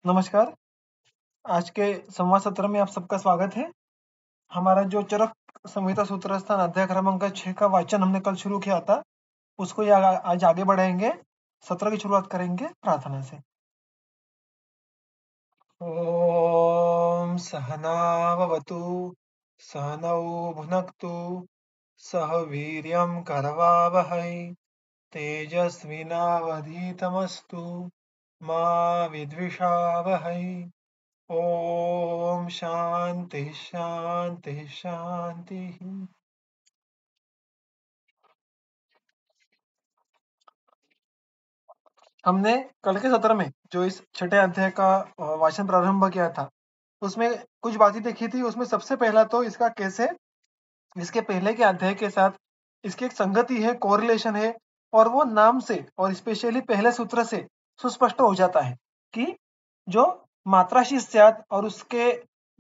नमस्कार। आज के संवाद सत्र में आप सबका स्वागत है। हमारा जो चरक संहिता सूत्रस्थान अध्याय क्रमांक 6 का वाचन हमने कल शुरू किया था, उसको आज आगे बढ़ाएंगे। सत्र की शुरुआत करेंगे प्रार्थना से। ओम सहनावतु सहनौ भुनक्तु सह वीर्यं करवावहै तेजस्विनावधीतमस्तु मा विद्विषावहै। ओम शांति शांति शांति। हमने कल के सत्र में जो इस छठे अध्याय का वाचन प्रारंभ किया था, उसमें कुछ बातें देखी थी। उसमें सबसे पहला तो इसका कैसे इसके पहले के अध्याय के साथ इसकी एक संगति है, कोरिलेशन है, और वो नाम से और स्पेशली पहले सूत्र से सुस्पष्ट हो जाता है कि जो मात्राशी स्यात् और उसके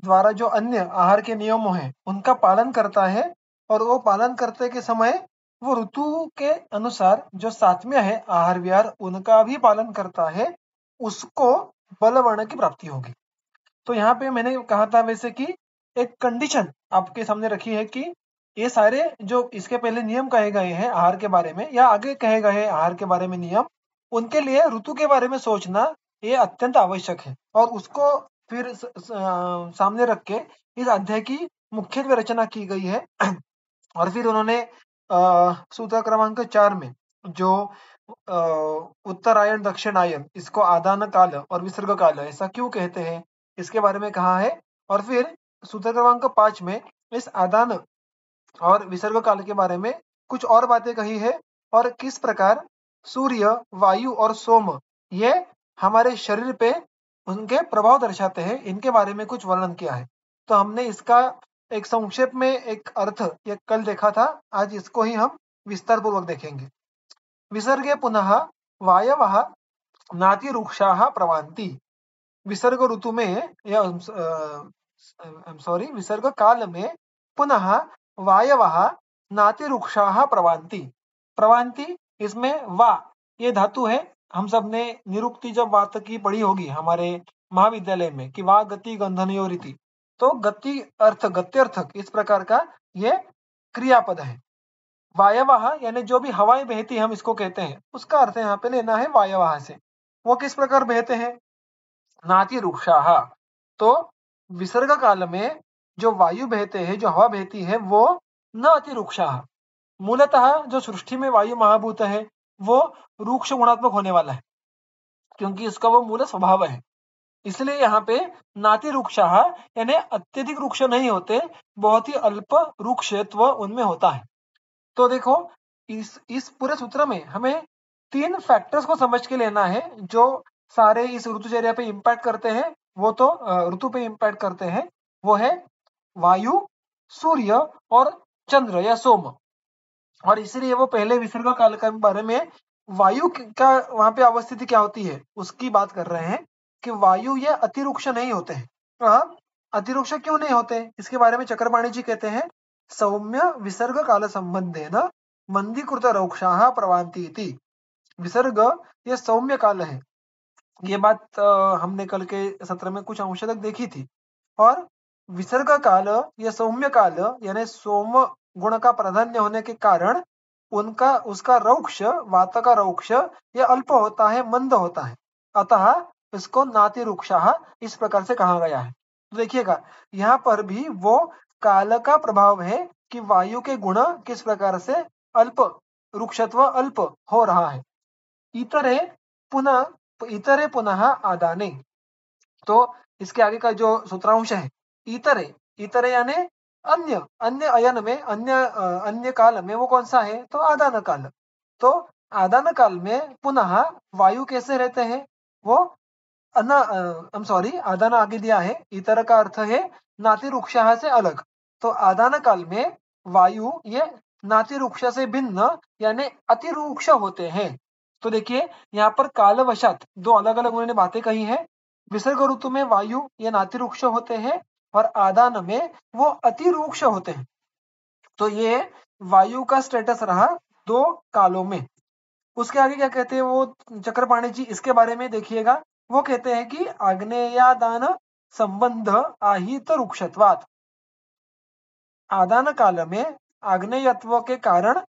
द्वारा जो अन्य आहार के नियमों हैं उनका पालन करता है, और वो पालन करते के समय वो ऋतु के अनुसार जो सात्म्य है आहार विहार उनका भी पालन करता है, उसको बलवर्ण की प्राप्ति होगी। तो यहाँ पे मैंने कहा था वैसे कि एक कंडीशन आपके सामने रखी है कि ये सारे जो इसके पहले नियम कहे गए हैं आहार के बारे में या आगे कहे गए हैं आहार के बारे में नियम, उनके लिए ऋतु के बारे में सोचना ये अत्यंत आवश्यक है। और उसको फिर सामने रख के इस अध्याय की मुख्यत्वे रचना की गई है। और फिर उन्होंने सूत्र क्रमांक 4 में जो उत्तरायण दक्षिणायन इसको आदान काल और विसर्ग काल ऐसा क्यों कहते हैं इसके बारे में कहा है। और फिर सूत्र क्रमांक 5 में इस आदान और विसर्ग काल के बारे में कुछ और बातें कही है, और किस प्रकार सूर्य, वायु और सोम ये हमारे शरीर पे उनके प्रभाव दर्शाते हैं, इनके बारे में कुछ वर्णन किया है। तो हमने इसका एक संक्षेप में एक अर्थ ये कल देखा था, आज इसको ही हम विस्तार पूर्वक देखेंगे। विसर्गे पुनः वायवः नातिरुक्षाः प्रवान्ति। विसर्ग ऋतु में या विसर्ग काल में पुनः वायवः नातिरुक्षाः प्रवान्ति। प्रवान्ति इसमें वा ये धातु है। हम सब ने निरुक्ति जब वात की पढ़ी होगी हमारे महाविद्यालय में कि वा गति गंधनयोरिति, तो गति अर्थ गत्यर्थक इस प्रकार का ये क्रियापद है। वायवः यानी जो भी हवाएं बहती हम इसको कहते हैं, उसका अर्थ यहाँ पे लेना है वायवः से। वो किस प्रकार बहते हैं? नातिरुक्षाः। तो विसर्ग काल में जो वायु बहते हैं, जो हवा बहती है, वो न अतिरुक्षाः। मूलतः जो सृष्टि में वायु महाभूत है वो रुक्ष गुणात्मक होने वाला है, क्योंकि इसका वो मूल स्वभाव है। इसलिए यहाँ पे नातिरुक्षाः यानी अत्यधिक रुक्ष नहीं होते, बहुत ही अल्प रुक्षत्व उनमें होता है। तो देखो इस पूरे सूत्र में हमें 3 फैक्टर्स को समझ के लेना है जो सारे इस ऋतुचर्या पे इम्पैक्ट करते हैं। वो तो ऋतु पे इम्पैक्ट करते हैं, वो है वायु, सूर्य और चंद्र या सोम। और इसलिए वो पहले विसर्ग काल के बारे में वायु का वहां पे अवस्थिति क्या होती है उसकी बात कर रहे हैं कि वायु ये अतिरुक्ष नहीं होते हैं। अतिरुक्ष क्यों नहीं होते इसके बारे में चक्रपाणी जी कहते हैं, सौम्य विसर्ग काल संबंधेन मंदीकृत रौक्षाः प्रवान्ति इति। विसर्ग ये सौम्य काल है। ये बात हमने कल के सत्र में कुछ अंश तक देखी थी। और विसर्ग काल या सौम्य काल यानी सोम गुण का प्राधान्य होने के कारण उनका उसका रौक्ष वात का रौक्ष ये अल्प होता है, मंद होता है, अतः इसको नातिरुक्षाः इस प्रकार से कहा गया है। तो देखिएगा यहाँ पर भी वो काल का प्रभाव है कि वायु के गुण किस प्रकार से अल्प रुक्षत्व अल्प हो रहा है। इतरे पुनः आदाने, तो इसके आगे का जो सूत्रांश है इतरे यानी अन्य अन्य अयन में अन्य काल में वो कौन सा है? तो आदान काल। तो आदान काल में पुनः वायु कैसे रहते हैं? वो आदान आगे दिया है, इतर का अर्थ है नातिरुक्षाः से अलग। तो आदान काल में वायु ये नातिरुक्ष से भिन्न यानी अतिरुक्ष होते हैं। तो देखिए यहाँ पर कालवशात 2 अलग अलग उन्होंने बातें कही है। विसर्ग ऋतु में वायु ये नातिरुक्ष होते हैं और आदान में वो अतिरुक्ष होते हैं। तो ये वायु का स्टेटस रहा 2 कालों में। उसके आगे क्या कहते हैं वो चक्रपाणी जी, इसके बारे में देखिएगा वो कहते हैं कि आग्नेयादान संबंध आहित रुक्षत्वात्। आदान काल में आग्नेयत्व के कारण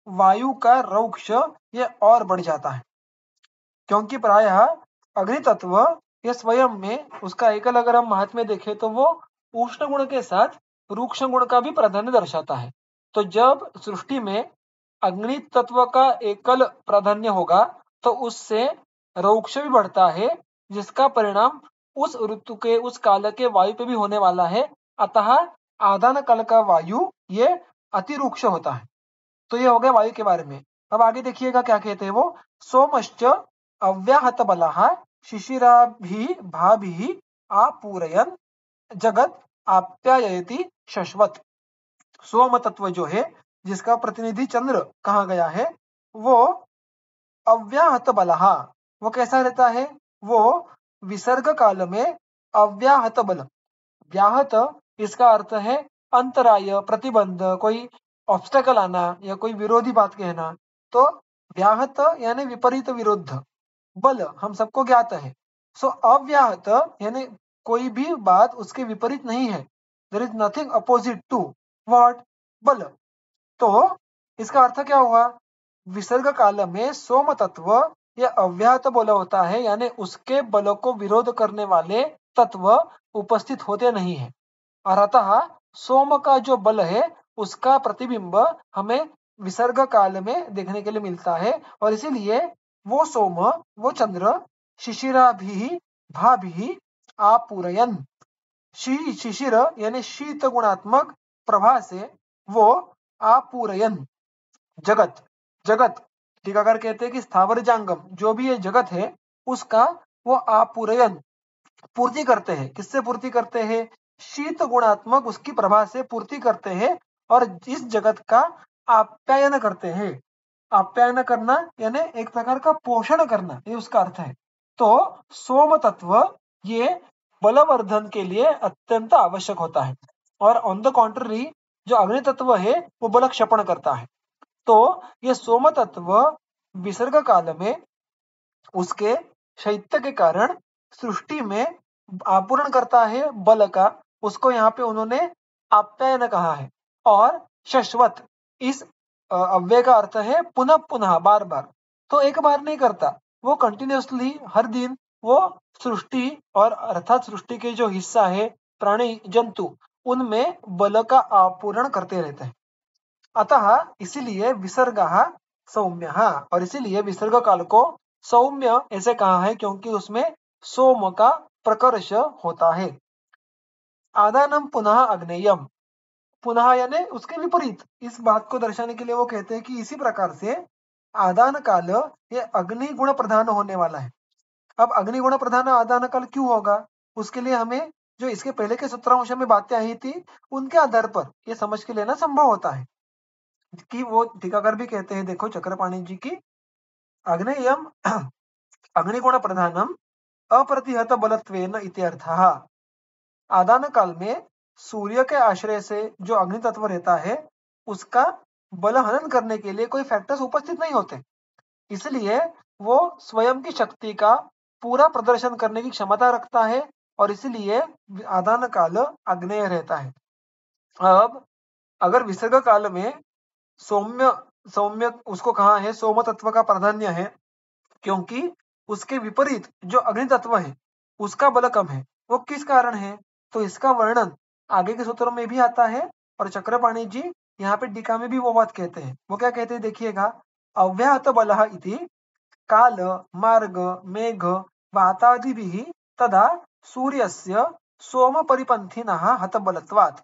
वायु का रौक्ष ये और बढ़ जाता है, क्योंकि प्रायः अग्नि तत्व ये स्वयं में उसका एकल अगर हम महात्म्य देखें तो वो उष्ण गुण के साथ रूक्ष गुण का भी प्राधान्य दर्शाता है। तो जब सृष्टि में अग्नि तत्व का एकल प्राधान्य होगा तो उससे रौक्ष भी बढ़ता है, जिसका परिणाम उस ऋतु के उस काल के वायु पे भी होने वाला है। अतः आदान काल का वायु ये अतिरूक्ष होता है। तो ये हो गया वायु के बारे में। अब आगे देखिएगा क्या कहते हैं वो, सोमश्च अव्याहत बलः शिशिराभिः भाभिः आपूरयन् जगत आप्यायति शश्वत। सोम तत्व जो है, जिसका प्रतिनिधि चंद्र कहा गया है, वो अव्याहत बलः, वो कैसा रहता है, वो विसर्ग काल में अव्याहत बल, व्याहत इसका अर्थ है अंतराय, प्रतिबंध, कोई ऑब्स्टेकल आना या कोई विरोधी बात कहना। तो व्याहत यानी विपरीत विरुद्ध, बल हम सबको ज्ञात है। सो अव्याहत यानी कोई भी बात उसके विपरीत नहीं है, there is nothing opposite to what, बल। तो इसका अर्थ क्या हुआ, विसर्ग काल में सोम तत्व यह अव्याहत बल होता है, यानी उसके बल को विरोध करने वाले तत्व उपस्थित होते नहीं है, और अतः सोम का जो बल है उसका प्रतिबिंब हमें विसर्ग काल में देखने के लिए मिलता है। और इसीलिए वो सोम, वो चंद्र शिशिराभिः भाभिः आपूरयन्, शिशिर यानी शीत गुणात्मक प्रभा से वो आपूरयन्, जगत, जगत टीकाकार कहते हैं कि स्थावर जांगम जो भी ये जगत है उसका वो आपूरयन पूर्ति करते हैं। किससे पूर्ति करते हैं, शीत गुणात्मक उसकी प्रभा से पूर्ति करते हैं, और इस जगत का आप्यायन करते हैं। आप्यायन करना यानी एक प्रकार का पोषण करना, ये उसका अर्थ है। तो सोम तत्व ये बलवर्धन के लिए अत्यंत आवश्यक होता है, और ऑन द कॉन्ट्ररी जो अग्नि तत्व है वो बल क्षपण करता है। तो ये सोम तत्व विसर्ग काल में उसके शैत्य के कारण सृष्टि में आपूर्ण करता है बल का, उसको यहाँ पे उन्होंने आप्यायन कहा है। और शश्वत इस अव्यय का अर्थ है पुनः पुनः, बार बार। तो एक बार नहीं करता, वो कंटिन्यूअसली हर दिन वो सृष्टि और अर्थात सृष्टि के जो हिस्सा है प्राणी जंतु उनमें बल का आपूर्ण करते रहते हैं। अतः इसीलिए विसर्गः सौम्यः, और इसीलिए विसर्ग काल को सौम्य ऐसे कहा है क्योंकि उसमें सोम का प्रकर्ष होता है। आदानम पुनः अग्नेयम, पुनः यानी उसके विपरीत, इस बात को दर्शाने के लिए वो कहते हैं कि इसी प्रकार से आदान काल ये अग्नि गुण प्रधान होने वाला है। अब अग्नि गुण प्रधान आदान काल क्यों होगा, उसके लिए हमें जो इसके पहले के सूत्रांश में बातें आई थी उनके आधार पर ये समझ के लेना संभव होता है कि वो टीकाकार भी कहते हैं, देखो चक्रपाणी जी की, अग्नेयम अग्निगुण प्रधानम अप्रतिहत बलत्वेन इत्यर्थः। आदान काल में सूर्य के आश्रय से जो अग्नि तत्व रहता है उसका बल हनन करने के लिए कोई फैक्टर्स उपस्थित नहीं होते, इसलिए वो स्वयं की शक्ति का पूरा प्रदर्शन करने की क्षमता रखता है, और इसलिए आदान काल अग्नेय रहता है। अब अगर विसर्ग काल में सौम्य, सौम्य उसको कहा है सोम तत्व का प्राधान्य है, क्योंकि उसके विपरीत जो अग्नि तत्व है उसका बल कम है। वो किस कारण है, तो इसका वर्णन आगे के सूत्रों में भी आता है, और चक्रपाणी जी यहाँ पे टीका में भी वो बात कहते हैं। वो क्या कहते हैं देखिएगा, अव्याहत बलः इति काल मार्ग मेघ वातादिभिः तदा सूर्यस्य सोम परिपंथिनः हतबलत्वात्।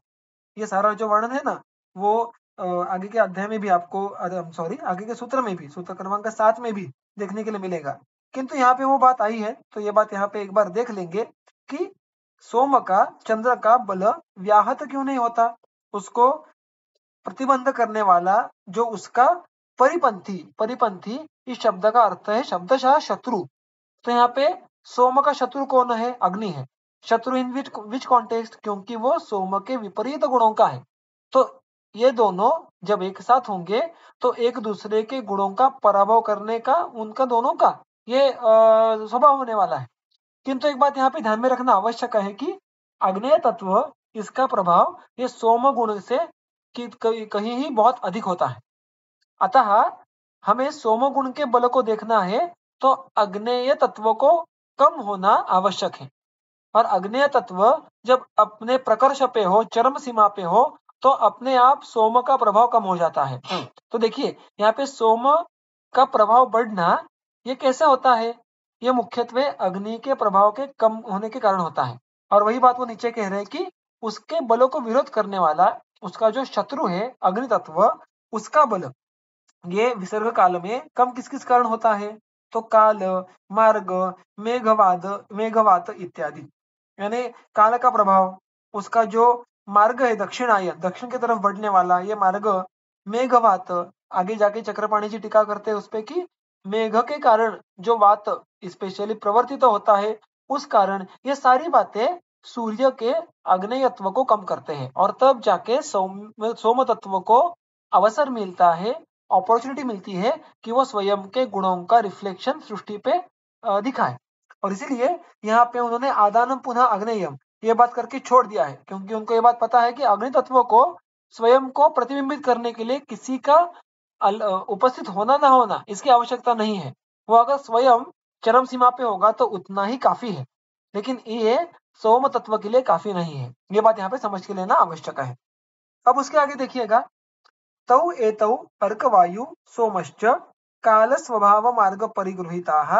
ये सारा जो वर्णन है ना वो आगे के अध्याय में भी आपको, सॉरी आगे के सूत्र में भी, सूत्र क्रमांक 7 में भी देखने के लिए मिलेगा। किंतु यहाँ पे वो बात आई है तो ये बात यहाँ पे एक बार देख लेंगे कि सोम का, चंद्र का बल व्याहत क्यों नहीं होता, उसको प्रतिबंध करने वाला जो उसका परिपंथी, परिपंथी इस शब्द का अर्थ है शब्दशः शत्रु। तो यहाँ पे सोम का शत्रु कौन है, अग्नि है। शत्रु इन विच कॉन्टेक्स्ट, क्योंकि वो सोम के विपरीत गुणों का है। तो ये दोनों जब एक साथ होंगे तो एक दूसरे के गुणों का पराभव करने का उनका दोनों का ये स्वभाव होने वाला है। किंतु एक बात यहाँ पे ध्यान में रखना आवश्यक है कि अग्नेय तत्व इसका प्रभाव ये सोम गुण से कहीं ही बहुत अधिक होता है। अतः हमें सोम गुण के बल को देखना है तो अग्नेय तत्व को कम होना आवश्यक है। और अग्नेय तत्व जब अपने प्रकर्ष पे हो, चरम सीमा पे हो, तो अपने आप सोम का प्रभाव कम हो जाता है। तो देखिए यहाँ पे सोम का प्रभाव बढ़ना ये कैसे होता है? ये मुख्यत्वे अग्नि के प्रभाव के कम होने के कारण होता है। और वही बात वो नीचे कह रहे हैं कि उसके बलों को विरोध करने वाला उसका जो शत्रु है अग्नि तत्व, उसका बल ये विसर्ग काल में कम किस किस कारण होता है? तो काल, मार्ग, मेघवात इत्यादि। यानी काल का प्रभाव, उसका जो मार्ग है दक्षिणायन, दक्षिण की तरफ बढ़ने वाला ये मार्ग, मेघवात, आगे जाके चक्रपाणी जी टीका करते हैं उस पे कि मेघ के कारण जो वात स्पेशली प्रवर्तित होता है, उस कारण ये सारी बातें सूर्य के आग्नेयत्व को कम करते हैं और तब जाके सोम तत्व को अवसर मिलता है, अपॉर्चुनिटी मिलती है कि वो स्वयं के गुणों का रिफ्लेक्शन सृष्टि पे दिखाए। और इसीलिए यहाँ पे उन्होंने आदानम पुनः अग्नेयम ये बात करके छोड़ दिया है, क्योंकि उनको ये बात पता है कि अग्नि तत्व को स्वयं को प्रतिबिंबित करने के लिए किसी का उपस्थित होना ना होना इसकी आवश्यकता नहीं है। वो अगर स्वयं चरम सीमा पे होगा तो उतना ही काफी है, लेकिन ये सोम तत्व के लिए काफी नहीं है। ये बात यहाँ पे समझ के लेना आवश्यक है। अब उसके आगे देखिएगा, तौ एतौ अर्कवायु सोमश्च काल स्वभाव मार्ग परिगृहीताः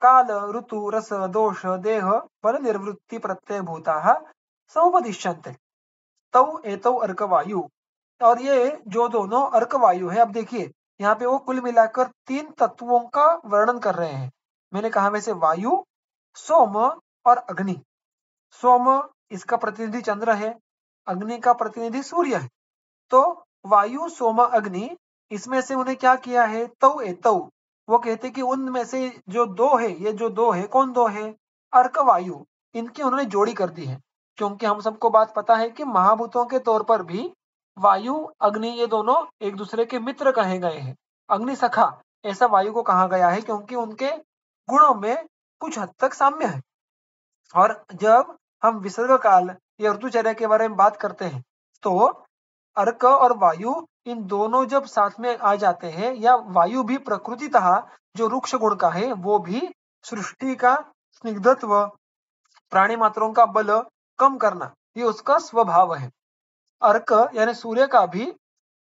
काल ऋतु रस दोष देह बल निर्वृत्ति प्रत्यय भूताः समुपदिश्यन्ते। तौ एतौ अर्कवायु, और ये जो दोनों अर्कवायु है, अब देखिए यहाँ पे वो कुल मिलाकर 3 तत्वों का वर्णन कर रहे हैं। मैंने कहा वैसे वायु, सोम और अग्नि। सोम इसका प्रतिनिधि चंद्र है, अग्नि का प्रतिनिधि सूर्य है। तो वायु, सोम, अग्नि, इसमें से उन्हें क्या किया है? तौ एतौ, वो कहते कि उनमें से जो दो है, ये जो दो है, कौन दो है? अर्क वायु, इनकी उन्होंने जोड़ी कर दी है। क्योंकि हम सबको बात पता है कि महाभूतों के तौर पर भी वायु, अग्नि ये दोनों एक दूसरे के मित्र कहे गए हैं। अग्नि सखा ऐसा वायु को कहा गया है क्योंकि उनके गुणों में कुछ हद तक साम्य है। और जब हम विसर्ग काल या ऋतुचर्या के बारे में बात करते हैं तो अर्क और वायु इन दोनों जब साथ में आ जाते हैं, या वायु भी प्रकृतितः जो रुक्ष गुण का है, वो भी सृष्टि का स्निग्धत्व, प्राणी मात्रों का बल कम करना, ये उसका स्वभाव है। अर्क यानी सूर्य का भी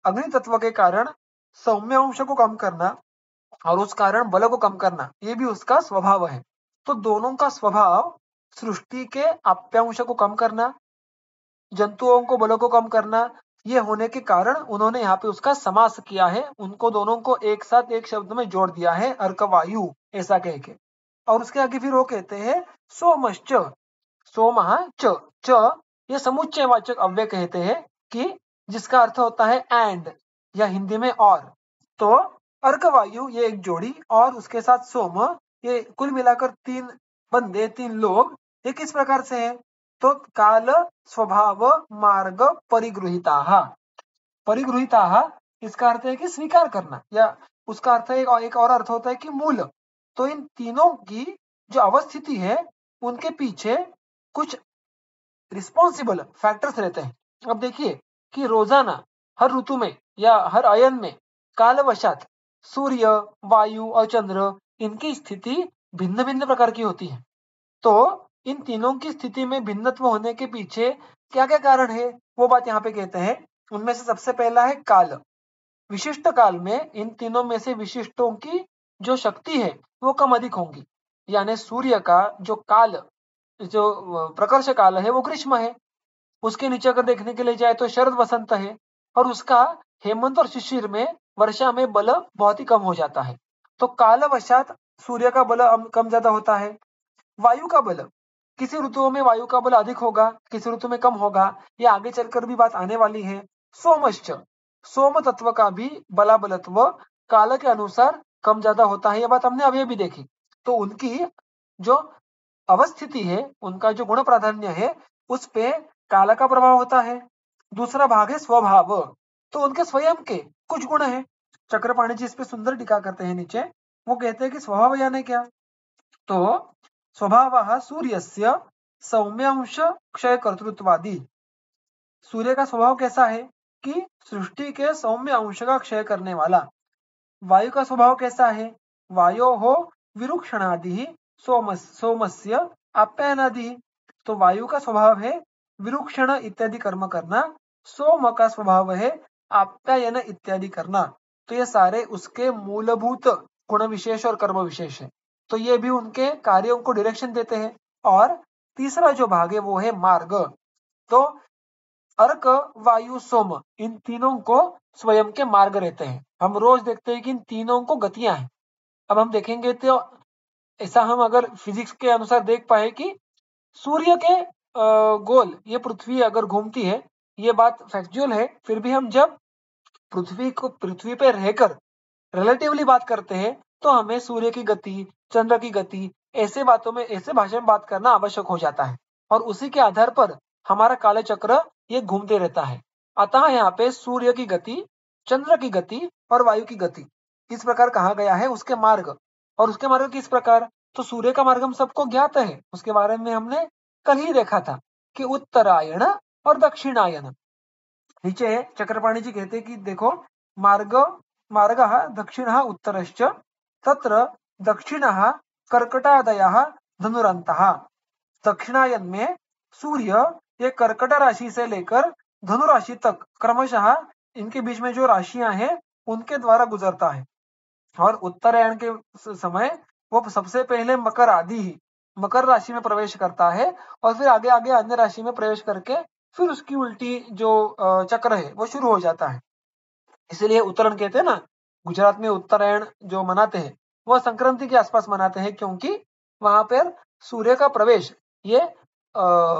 अग्नि तत्व के कारण सौम्य अंश को कम करना और उस कारण बल को कम करना, ये भी उसका स्वभाव है। तो दोनों का स्वभाव सृष्टि के आप्यांश को कम करना, जंतुओं को बलों को कम करना, ये होने के कारण उन्होंने यहाँ पे उसका समास किया है। उनको दोनों को एक साथ एक शब्द में जोड़ दिया है, अर्कवायु ऐसा कह के। और उसके आगे फिर वो कहते हैं सोमश्च, सोमः च ये समुच्चयवाचक अव्यय कहते हैं कि जिसका अर्थ होता है एंड, या हिंदी में और। तो अर्कवायु ये एक जोड़ी और उसके साथ सोम, ये कुल मिलाकर 3 बंदे, 3 लोग, ये किस प्रकार से है? तो काल स्वभाव मार्ग परिगृहीताः। परिगृहीताः इसका अर्थ है कि स्वीकार करना, या उसका अर्थ है एक और अर्थ होता है कि मूल। तो इन तीनों की जो अवस्थिति है उनके पीछे कुछ रिस्पॉन्सिबल फैक्टर्स रहते हैं। अब देखिए कि रोजाना हर ऋतु में या हर अयन में कालवशात सूर्य, वायु और चंद्र, इनकी स्थिति भिन्न भिन्न प्रकार की होती है। तो इन तीनों की स्थिति में भिन्नत्व होने के पीछे क्या क्या कारण है, वो बात यहाँ पे कहते हैं। उनमें से सबसे पहला है काल। विशिष्ट काल में इन तीनों में से विशिष्टों की जो शक्ति है वो कम अधिक होंगी। यानी सूर्य का जो काल, जो प्रकर्ष काल है वो ग्रीष्म है। उसके नीचे अगर देखने के लिए जाए तो शरद वसंत है, और उसका हेमंत और शिशिर में, वर्षा में बल बहुत ही कम हो जाता है। तो कालवशात सूर्य का बल कम ज्यादा होता है। वायु का बल, किसी ऋतुओं में वायु का बल अधिक होगा, किसी ऋतु में कम होगा, ये आगे चलकर भी बात आने वाली है। सोमश्च, सोम तत्व का भी बलाबलत्व काल के अनुसार कम ज्यादा होता है, ये बात हमने अभी भी देखी। तो उनकी जो अवस्थिति है, उनका जो गुण प्राधान्य है, उस पे काल का प्रभाव होता है। दूसरा भाग है स्वभाव, तो उनके स्वयं के कुछ गुण है। चक्रपाणी जी इस पे सुंदर टीका करते हैं नीचे। वो कहते हैं कि स्वभाव यानी क्या? तो स्वभावः सूर्यस्य सौम्यांश क्षय कर्तृत्वादि। सूर्य का स्वभाव कैसा है कि सृष्टि के सौम्य अंश का क्षय करने वाला। वायु का स्वभाव कैसा है? वायो हो विरुक्षणादि सोमस्य आप्यायनादि। तो वायु का स्वभाव है विरुक्षण इत्यादि कर्म करना, सोम का स्वभाव है आप्यायन इत्यादि करना। तो ये सारे उसके मूलभूत गुण विशेष और कर्म विशेष है। तो ये भी उनके कार्यों को डायरेक्शन देते हैं। और तीसरा जो भाग है वो है मार्ग। तो अर्क, वायु, सोम, इन तीनों को स्वयं के मार्ग रहते हैं। हम रोज देखते हैं कि इन तीनों को गतियां हैं। अब हम देखेंगे तो ऐसा हम अगर फिजिक्स के अनुसार देख पाए कि सूर्य के गोल ये पृथ्वी अगर घूमती है, ये बात फैक्चुअल है। फिर भी हम जब पृथ्वी पे रहकर रिलेटिवली बात करते हैं तो हमें सूर्य की गति, चंद्र की गति, ऐसे बातों में, ऐसे भाषा में बात करना आवश्यक हो जाता है। और उसी के आधार पर हमारा काल चक्र ये घूमते रहता है। अतः यहाँ पे सूर्य की गति, चंद्र की गति और वायु की गति इस प्रकार कहा गया है उसके मार्ग। और उसके मार्ग किस प्रकार? तो सूर्य का मार्ग हम सबको ज्ञात है, उसके बारे में हमने कल ही देखा था कि उत्तरायण और दक्षिणायन। नीचे चक्रपाणी जी कहते कि देखो, मार्ग मार्गः दक्षिणः उत्तरश्च तत्र दक्षिणः कर्कटादयः धनुरन्तः। दक्षिणायन में सूर्य ये कर्कट राशि से लेकर धनु राशि तक क्रमशः इनके बीच में जो राशियां हैं उनके द्वारा गुजरता है। और उत्तरायण के समय वो सबसे पहले मकर आदि ही मकर राशि में प्रवेश करता है और फिर आगे आगे अन्य राशि में प्रवेश करके फिर उसकी उल्टी जो चक्र है वो शुरू हो जाता है। इसलिए उत्तरायण कहते हैं ना, गुजरात में उत्तरायण जो मनाते हैं वो संक्रांति के आसपास मनाते हैं, क्योंकि वहां पर सूर्य का प्रवेश ये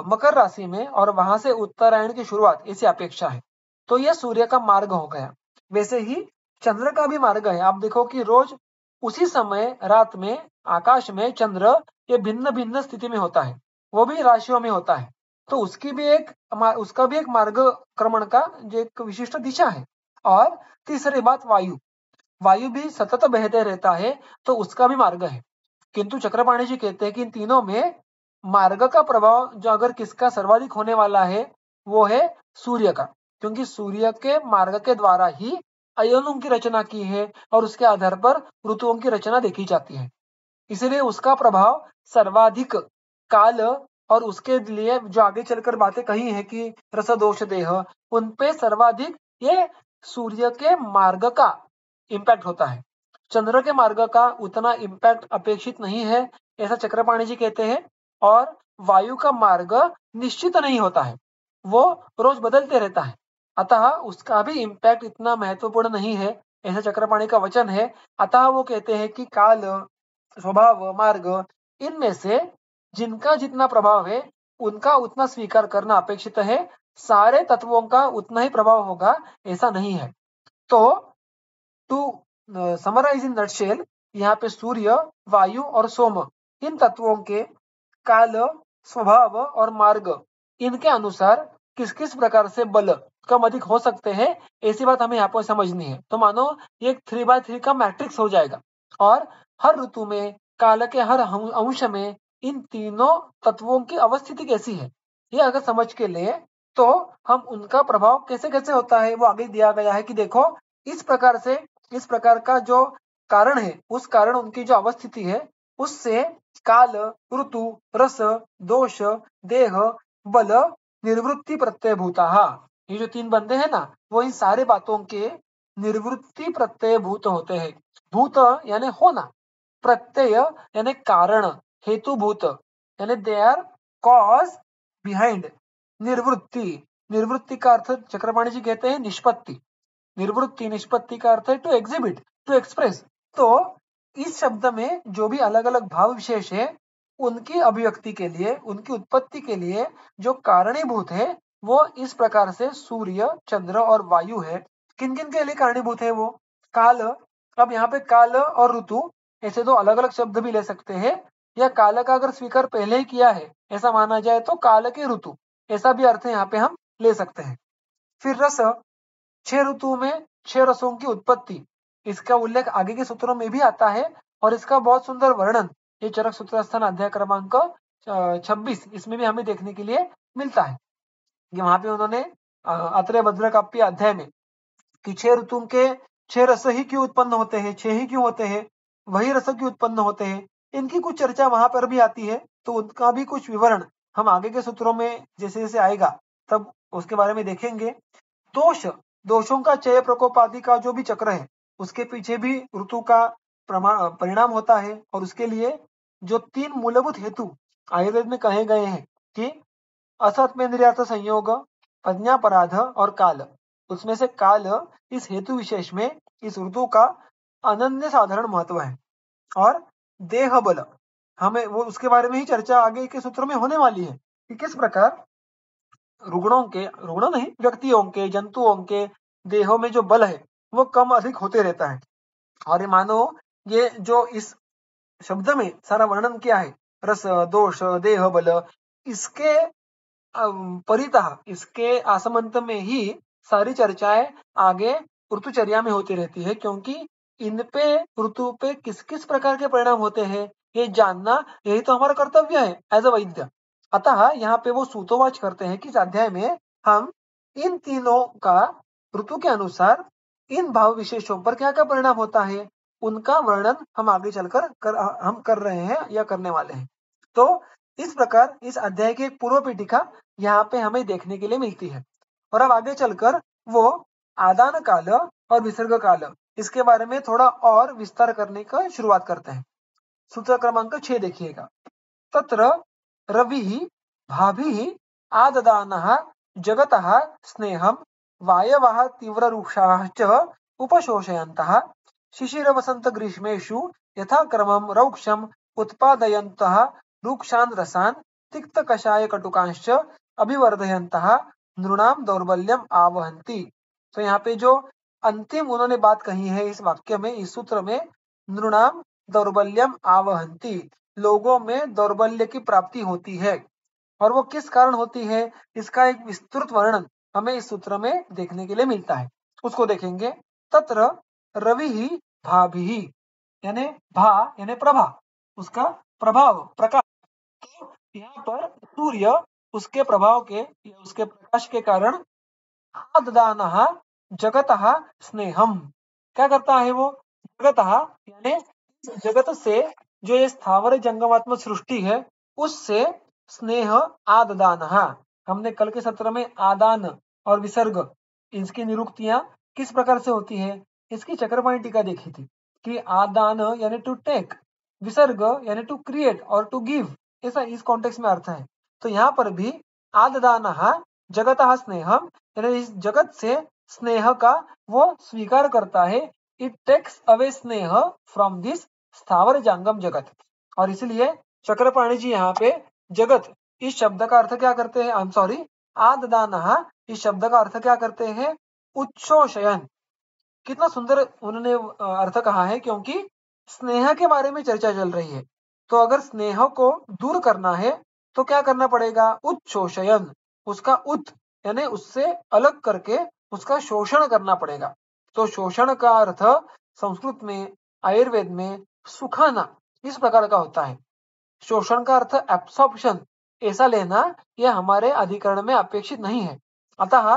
मकर राशि में और वहां से उत्तरायण की शुरुआत ऐसी अपेक्षा है। तो यह सूर्य का मार्ग हो गया। वैसे ही चंद्र का भी मार्ग है। आप देखो कि रोज उसी समय रात में आकाश में चंद्र ये भिन्न भिन्न स्थिति में होता है, वो भी राशियों में होता है। तो उसका भी एक मार्ग क्रमण का जो एक विशिष्ट दिशा है। और तीसरी बात वायु, वायु भी सतत बहते रहता है तो उसका भी मार्ग है। किंतु चक्रपाणी जी कहते हैं कि इन तीनों में मार्ग का प्रभाव जो अगर किसका सर्वाधिक होने वाला है वो है सूर्य का, क्योंकि सूर्य के मार्ग के द्वारा ही अयनों की रचना की है और उसके आधार पर ऋतुओं की रचना देखी जाती है। इसलिए उसका प्रभाव सर्वाधिक काल और उसके लिए जो आगे चलकर बातें कही है कि रस दोष देह, उन पे सर्वाधिक ये सूर्य के मार्ग का इम्पैक्ट होता है। चंद्र के मार्ग का उतना इम्पैक्ट अपेक्षित नहीं है, ऐसा चक्रपाणी जी कहते हैं। और वायु का मार्ग निश्चित नहीं होता है, वो रोज बदलते रहता है, अतः उसका भी इम्पैक्ट इतना महत्वपूर्ण नहीं है, ऐसा चक्रपाणी का वचन है। अतः वो कहते हैं कि काल, स्वभाव, मार्ग, इनमें से जिनका जितना प्रभाव है उनका उतना स्वीकार करना अपेक्षित है। सारे तत्वों का उतना ही प्रभाव होगा ऐसा नहीं है। तो टू समराइज इन नटशेल, यहाँ पे सूर्य, वायु और सोम इन तत्वों के काल, स्वभाव और मार्ग, इनके अनुसार किस किस प्रकार से बल कम अधिक हो सकते हैं, ऐसी बात हमें यहाँ पर समझनी है। तो मानो ये 3x3 का मैट्रिक्स हो जाएगा और हर ऋतु में, काल के हर अंश में इन तीनों तत्वों की अवस्थिति कैसी है ये अगर समझ के लिए तो हम उनका प्रभाव कैसे कैसे होता है वो आगे दिया गया है कि देखो, इस प्रकार का जो कारण है उस कारण उनकी जो अवस्थिति है उससे काल, ऋतु, रस, दोष, देह, बल, निर्वृत्ति प्रत्ययभूता, ये जो 3 बंदे हैं ना वो इन सारे बातों के निर्वृत्ति प्रत्ययभूत होते हैं। भूत यानी होना, प्रत्यय यानी कारण, हेतुभूत यानी दे आर कॉज बिहाइंड, निर्वृत्ति का अर्थ चक्रपाणी जी कहते हैं निष्पत्ति, निष्पत्ति का अर्थ है टू एग्जिबिट, टू एक्सप्रेस। तो इस शब्द में जो भी अलग अलग भाव विशेष है उनकी अभिव्यक्ति के लिए, उनकी उत्पत्ति के लिए जो कारणीभूत है वो इस प्रकार से सूर्य, चंद्र और वायु है। किन किन के लिए कारणीभूत है वो? काल, अब यहाँ पे काल और ऋतु ऐसे दो अलग अलग शब्द भी ले सकते हैं, या काल का अगर स्वीकार पहले ही किया है ऐसा माना जाए तो काल के ऋतु ऐसा भी अर्थ यहाँ पे हम ले सकते हैं। फिर रस, 6 ऋतुओं में 6 रसों की उत्पत्ति, इसका उल्लेख आगे के सूत्रों में भी आता है और इसका बहुत सुंदर वर्णन ये चरक सूत्रस्थान अध्याय क्रमांक 26 इसमें भी हमें देखने के लिए मिलता है कि वहां पे उन्होंने अत्रेय भद्र काव्य अध्याय में कि 6 ऋतुओं के 6 रस ही क्यों उत्पन्न होते हैं, 6 ही क्यों होते हैं, वही रस क्यों उत्पन्न होते हैं, इनकी कुछ चर्चा वहां पर भी आती है। तो उनका भी कुछ विवरण हम आगे के सूत्रों में जैसे जैसे आएगा तब उसके बारे में देखेंगे। दोषों का चय प्रकोप आदि का जो भी चक्र है उसके पीछे भी ऋतु का परिणाम होता है और उसके लिए जो 3 मूलभूत हेतु आयुर्वेद में कहे गए हैं कि असत्मेन्द्रियार्थ संयोग, प्रज्ञापराध और काल, उसमें से काल इस हेतु विशेष में इस ऋतु का अनन्य साधारण महत्व है। और देह बल, हमें वो उसके बारे में ही चर्चा आगे के सूत्र में होने वाली है कि किस प्रकार रुग्णों नहीं, व्यक्तियों के, जंतुओं के देहों में जो बल है वो कम अधिक होते रहता है। और ये मानो ये जो इस शब्द में सारा वर्णन किया है, रस, दोष, देह बल, इसके परितः, इसके आसमंत में ही सारी चर्चाएं आगे ऋतुचर्या में होती रहती है, क्योंकि इन पे ऋतु पे किस किस प्रकार के परिणाम होते हैं ये जानना, यही तो हमारा कर्तव्य है एज अ वैद्य। अतः यहाँ पे वो सूतोवाच करते हैं कि इस अध्याय में हम इन तीनों का ऋतु के अनुसार इन भाव विशेषों पर क्या क्या परिणाम होता है उनका वर्णन हम आगे चलकर हम कर रहे हैं या करने वाले हैं। तो इस प्रकार इस अध्याय की एक पूर्व पीठिका यहाँ पे हमें देखने के लिए मिलती है। और अब आगे चलकर वो आदान काल और विसर्ग काल इसके बारे में थोड़ा और विस्तार करने का शुरुआत करते हैं। सूत्र क्रमांक 6 देखिएगा। तत्र रवि भाभी आददानः जगतः स्नेहम वायवः तीव्ररूक्षाः च उपशोषयन्तः शिशिर वसंत ग्रीष्मेषु यथाक्रमं रौक्षम उत्पादयन्तः रूक्षान् रसान् तिक्त कषाय कटुकांश्च अभिवर्धयन्तः नृणाम दौर्बल्यम आवहन्ति। तो यहाँ पे जो अंतिम उन्होंने बात कही है इस वाक्य में, इस सूत्र में, नृणाम दौर्बल्यम आवहन्ति, लोगों में दौर्बल्य की प्राप्ति होती है। और वो किस कारण होती है इसका एक विस्तृत वर्णन हमें इस सूत्र में देखने के लिए मिलता है, उसको देखेंगे। तत्र रवि ही भाभी, यानी भा यानी प्रभा, उसका प्रभाव, प्रकाश। तो यहाँ पर सूर्य उसके प्रभाव के या उसके प्रकाश के कारण आददानः जगतः स्नेहम, क्या करता है वो, जगतः यानी जगत से जो ये स्थावर जंगमात्म सृष्टि है उससे स्नेह आददानः, हमने कल के सत्र में आदान और विसर्ग इसकी निरुक्तियां किस प्रकार से होती है इसकी चक्रपाणी टीका देखी थी कि आदान यानी टू टेक, विसर्ग यानी टू क्रिएट और टू गिव, ऐसा इस कॉन्टेक्स्ट में अर्थ है। तो यहाँ पर भी आददानः जगतः स्नेहम, यानी इस जगत से स्नेह का वो स्वीकार करता है। इट टेक्स अवे स्नेह फ्रॉम दिस स्थावर जांगम जगत। और इसलिए चक्रपाणी जी यहाँ पे जगत इस शब्द का अर्थ क्या करते हैं, आई एम सॉरी, आददानः इस शब्द का अर्थ क्या करते हैं, उच्छोषयन। कितना सुंदर उन्होंने अर्थ कहा है, क्योंकि स्नेह के बारे में चर्चा चल रही है। तो अगर स्नेह को दूर करना है तो क्या करना पड़ेगा, उच्छोषयन, उसका उत यानी उससे अलग करके उसका शोषण करना पड़ेगा। तो शोषण का अर्थ संस्कृत में, आयुर्वेद में सुखाना इस प्रकार का होता है। शोषण का अर्थ एब्सॉर्प्शन, ऐसा लेना यह हमारे अधिकरण में अपेक्षित नहीं है। अतः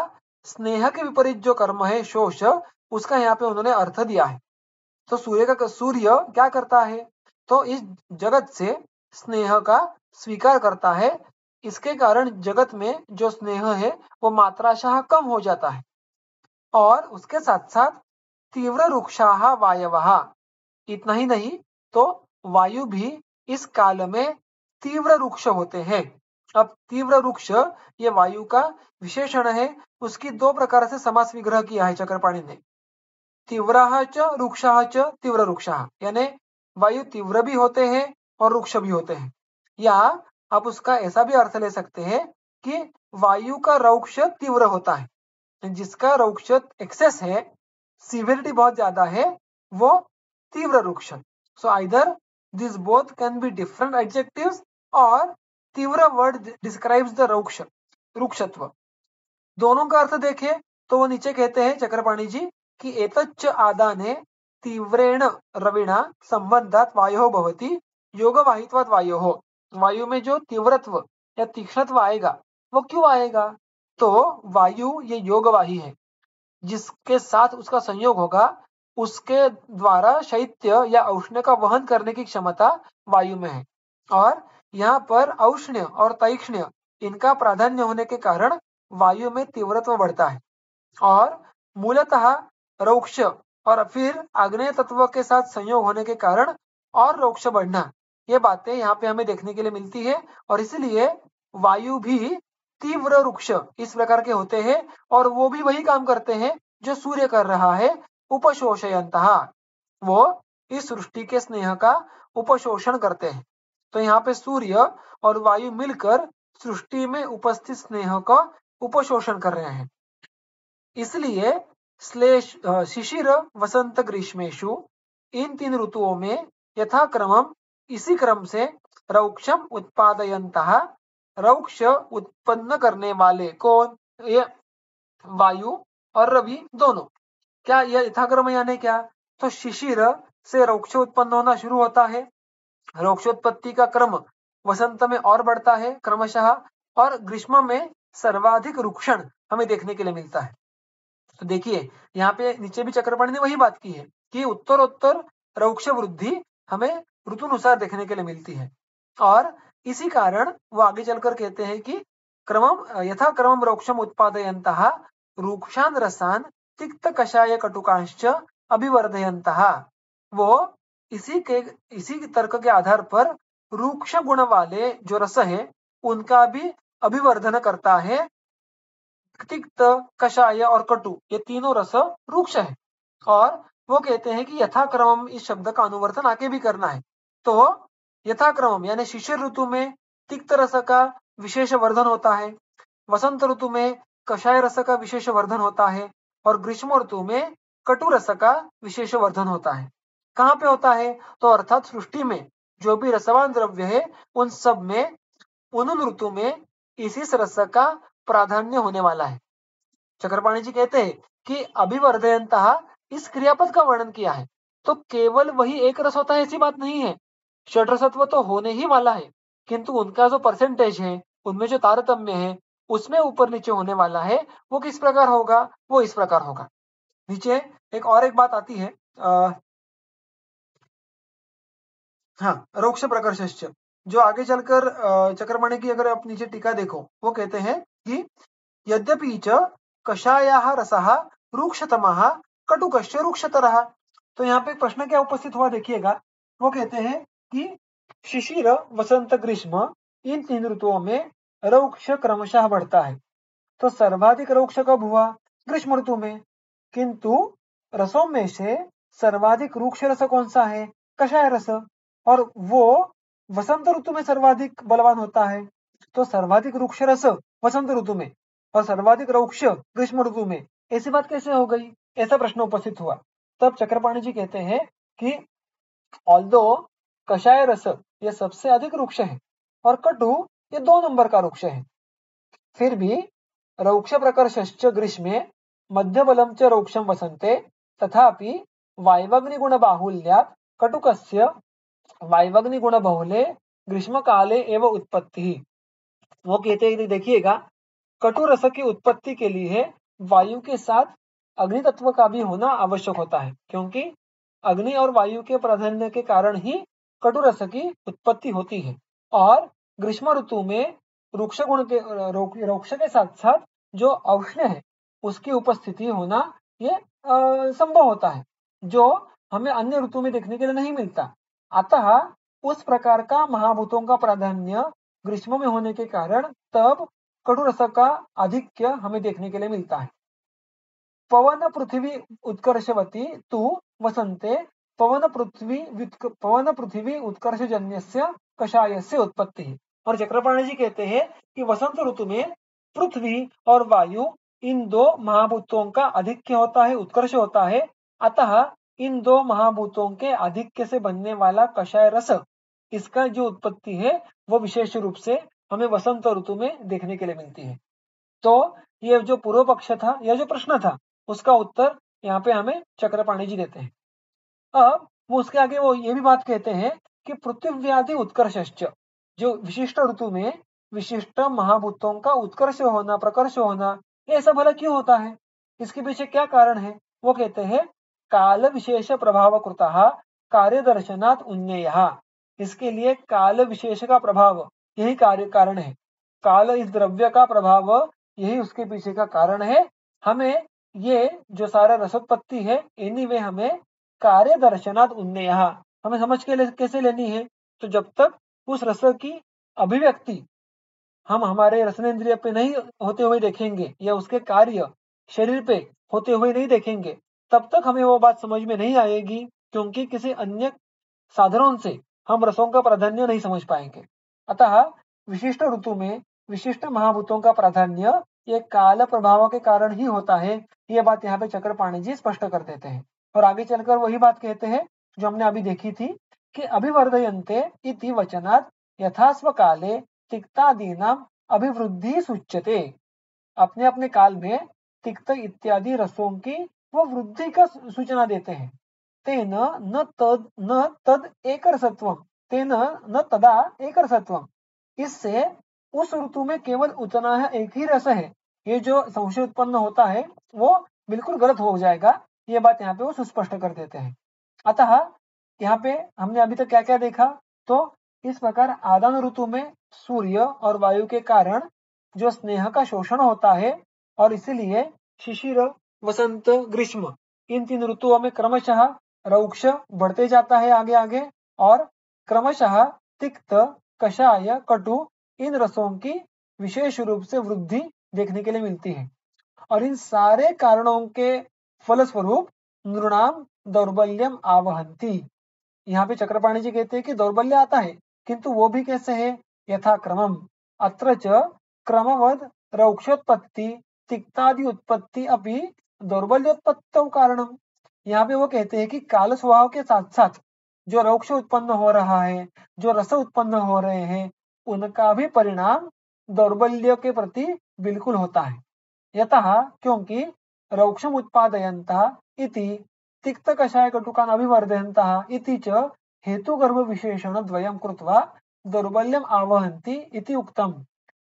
स्नेह के विपरीत जो कर्म है शोष, उसका यहाँ पे उन्होंने अर्थ दिया है। तो सूर्य क्या करता है, तो इस जगत से स्नेह का स्वीकार करता है। इसके कारण जगत में जो स्नेह है वो मात्राशः कम हो जाता है। और उसके साथ साथ तीव्र रुक्षाः वायवः, इतना ही नहीं तो वायु भी इस काल में तीव्र रुक्ष होते हैं। अब तीव्र रुक्ष ये वायु का विशेषण है, उसकी दो प्रकार से समास विग्रह किया है चक्रपाणी ने, तीव्रः च रुक्षः च तीव्र रुक्षः, यानी वायु तीव्र भी होते हैं और रुक्ष भी होते हैं। या आप उसका ऐसा भी अर्थ ले सकते हैं कि वायु का रौक्ष तीव्र होता है, जिसका रौक्ष एक्सेस है, सिवियरिटी बहुत ज्यादा है, वो तीव्र रुक्ष। So either this both can be different adjectives और तीव्र वर्ड डिस्क्राइब्स द रौक्ष, रुक्षत्व। दोनों का अर्थ देखें तो वो नीचे कहते हैं चक्रपाणी जी कि एतच्च आदाने तीव्रेण रविणा संबंधात वायो भवति योगवाहित्वात् वायोः, वायु में जो तीव्रत्व या तीक्ष्णत्व आएगा वो क्यों आएगा? तो वायु ये योगवाही है, जिसके साथ उसका संयोग होगा उसके द्वारा शैत्य या औष्ण्य का वहन करने की क्षमता वायु में है। और यहाँ पर औष्ण्य और तैक्ष्ण्य इनका प्राधान्य होने के कारण वायु में तीव्रत्व बढ़ता है। और मूलतः रोक्ष और फिर आग्नेय तत्व के साथ संयोग होने के कारण और रोक्ष बढ़ना, ये बातें यहाँ पे हमें देखने के लिए मिलती है। और इसलिए वायु भी तीव्र रुक्ष इस प्रकार के होते हैं और वो भी वही काम करते हैं जो सूर्य कर रहा है, उपशोषयन्तः, वो इस सृष्टि के स्नेह का उपशोषण करते हैं। तो यहाँ पे सूर्य और वायु मिलकर सृष्टि में उपस्थित स्नेह का उपशोषण कर रहे हैं। इसलिए शिशिर वसंत ग्रीष्मेशु इन 3 ऋतुओं में यथाक्रमम इसी क्रम से रौक्षम उत्पादयन्तः, रौक्ष उत्पन्न करने वाले कौन? ये वायु और रवि दोनों। क्या यह यथाक्रम यानी क्या? तो शिशिर से रौक्ष उत्पन्न होना शुरू होता है, रौक्षोत्पत्ति का क्रम वसंत में और बढ़ता है क्रमशः, और ग्रीष्म में सर्वाधिक रुक्षण हमें देखने के लिए मिलता है। तो देखिए यहाँ पे नीचे भी चक्रपाणी ने वही बात की है कि उत्तरोत्तर रौक्ष वृद्धि हमें ऋतुनुसार देखने के लिए मिलती है। और इसी कारण वो आगे चलकर कहते हैं कि क्रमम यथा क्रमम रौक्षम उत्पादयन्तः रूक्षान रसान तिक्त कषाय कटुकांश्च अभिवर्धयन्तः, वो इसी तर्क के आधार पर रूक्ष गुण वाले जो रस है उनका भी अभिवर्धन करता है। तिक्त, कषाय और कटु ये तीनों रस रूक्ष है। और वो कहते हैं कि यथाक्रमम इस शब्द का अनुवर्तन आगे भी करना है। तो यथाक्रमम यानी शिशिर ऋतु में तिक्त रस का विशेष वर्धन होता है, वसंत ऋतु में कषाय रस का विशेष वर्धन होता है, और ग्रीष्म ऋतु में कटु रस का विशेष वर्धन होता है। कहाँ पे होता है? तो अर्थात सृष्टि में जो भी रसवान द्रव्य है उन सब में उन ऋतु में इसी रस का प्राधान्य होने वाला है। चक्रपाणी जी कहते हैं कि अभिवर्धयन्तः इस क्रियापद का वर्णन किया है, तो केवल वही एक रस होता है ऐसी बात नहीं है, षड्रसत्व तो होने ही वाला है, किंतु उनका जो परसेंटेज है, उनमें जो तारतम्य है, उसमें ऊपर नीचे होने वाला है, वो किस प्रकार होगा? वो इस प्रकार होगा। नीचे एक बात आती है, रोक्ष प्रकर्षश्च, जो आगे चलकर चक्रपाणी की अगर आप नीचे टीका देखो, वो कहते हैं कि यद्यपि च कषायाः रसः रूक्षतमः कटुकश्च रूक्षतरः। तो यहाँ पे प्रश्न क्या उपस्थित हुआ देखिएगा, वो कहते हैं कि शिशिर वसंत ग्रीष्म इन 3 ऋतुओं में रौक्ष क्रमशः बढ़ता है। तो सर्वाधिक रौक्ष कब हुआ? ग्रीष्म ऋतु में। किंतु रसों में से सर्वाधिक रूक्ष रस कौन सा है? कषाय रस। और वो वसंत ऋतु में सर्वाधिक बलवान होता है। तो सर्वाधिक रूक्ष रस वसंत ऋतु में और सर्वाधिक रौक्ष ग्रीष्म ऋतु में, ऐसी बात कैसे हो गई? ऐसा प्रश्न उपस्थित हुआ। तब चक्रपाणी जी कहते हैं कि ऑल्दो कषाय रस ये सबसे अधिक रुक्ष है और कटु ये 2 नंबर का रुक्ष है, फिर भी रौक्ष प्रकर्षश्च ग्रीष्मे मध्यबलं च रौक्षम वसंते तथापि वायवग्निगुण बाहुल्यात् कटुकस्य वायवग्निगुण बहुले ग्रीष्म काले एवं उत्पत्ति। वो कहते हैं देखिएगा, कटु रस की उत्पत्ति के लिए वायु के साथ अग्नि तत्व का भी होना आवश्यक होता है, क्योंकि अग्नि और वायु के प्राधान्य के कारण ही कटु रस की उत्पत्ति होती है। और ग्रीष्म ऋतु में रुक्ष गुण के रोक्ष के साथ साथ जो औष्ण्य है उसकी उपस्थिति होना ये संभव होता है, जो हमें अन्य ऋतु में देखने के लिए नहीं मिलता। अतः उस प्रकार का महाभूतों का प्राधान्य ग्रीष्म में होने के कारण तब कटु रस का आधिक्य हमें देखने के लिए मिलता है। पवन पृथ्वी उत्कर्षवती तु वसंते पवन पृथ्वी उत्कर्षजन्यस्य कषायस्य उत्पत्ति। और चक्रपाणी जी कहते हैं कि वसंत ऋतु में पृथ्वी और वायु इन 2 महाभूतों का आधिक्य होता है, उत्कर्ष होता है। अतः इन 2 महाभूतों के आधिक्य से बनने वाला कषाय रस, इसका जो उत्पत्ति है वो विशेष रूप से हमें वसंत ऋतु में देखने के लिए मिलती है। तो ये जो पूर्व पक्ष था, यह जो प्रश्न था, उसका उत्तर यहाँ पे हमें चक्रपाणी जी देते हैं। अब वो उसके आगे वो ये भी बात कहते हैं कि पृथ्व्यादि उत्कर्षश्च, जो विशिष्ट ऋतु में विशिष्ट महाभूतों का उत्कर्ष होना, प्रकर्ष होना, ये ऐसा भला क्यों होता है? इसके पीछे क्या कारण है? वो कहते हैं काल विशेष प्रभाव कृतः कार्य दर्शनात् उन्नयः। इसके लिए काल विशेष का प्रभाव यही कार्य कारण है। काल इस द्रव्य का प्रभाव यही उसके पीछे का कारण है। हमें ये जो सारा रसोत्पत्ति है एनीवे हमें कार्य दर्शनात् उन्नयः, हमें समझ के कैसे लेनी है? तो जब तक उस रस की अभिव्यक्ति हम हमारे रसनेन्द्रिय पे नहीं होते हुए देखेंगे या उसके कार्य शरीर पे होते हुए नहीं देखेंगे, तब तक हमें वो बात समझ में नहीं आएगी, क्योंकि किसी अन्य साधनों से हम रसों का प्राधान्य नहीं समझ पाएंगे। अतः विशिष्ट ऋतु में विशिष्ट महाभूतों का प्राधान्य ये काल प्रभाव के कारण ही होता है। ये बात यहाँ पे चक्रपाणी जी स्पष्ट कर देते हैं और आगे चलकर वही बात कहते हैं जो हमने अभी देखी थी कि अभिवर्धयन्ते इति वचनात् यथा स्वकाले तिक्तादीनाम अभिवृद्धि सूच्यते। अपने अपने काल में तिक्त इत्यादि रसों की वो वृद्धि का सूचना देते हैं। तेन न तद एकरसत्वम, तेन न तदा एकरसत्वम, इससे उस ऋतु में केवल उतना है एक ही रस है, ये जो संशय उत्पन्न होता है वो बिल्कुल गलत हो जाएगा। ये बात यहाँ पे वो सुस्पष्ट कर देते हैं। अतः यहाँ पे हमने अभी तक क्या क्या देखा? तो इस प्रकार आदान ऋतु में सूर्य और वायु के कारण जो स्नेह का शोषण होता है और इसीलिए शिशिर, वसंत, ग्रीष्म इन 3 ऋतुओं में क्रमशः रौक्ष बढ़ते जाता है आगे आगे और क्रमशः तिक्त, कषाय, कटु इन रसों की विशेष रूप से वृद्धि देखने के लिए मिलती है। और इन सारे कारणों के फलस्वरूप नृणाम दौर्बल्यम आवहंती। यहाँ पे चक्रपाणी जी कहते हैं कि दौर्बल्य आता है, किंतु वो भी कैसे है? यथा क्रमम अत्र च क्रमवद रौक्षोत्पत्ति तिक्तादि उत्पत्ति अपि दौर्बल्योत्पत्तौ कारणम। यहाँ पे वो कहते हैं कि काल स्वभाव के साथ साथ जो रौक्ष उत्पन्न हो रहा है, जो रस उत्पन्न हो रहे हैं, उनका भी परिणाम दौर्बल्य के प्रति बिल्कुल होता है। यतः क्योंकि रौक्षम उत्पादयन्तः इति तिक्त कषाय कटुकान अभिवर्धयन्तः इति च हेतुगर्भ विशेषण द्वयम कृत्वा दौर्बल्यम आवहन्ति इति उक्तम।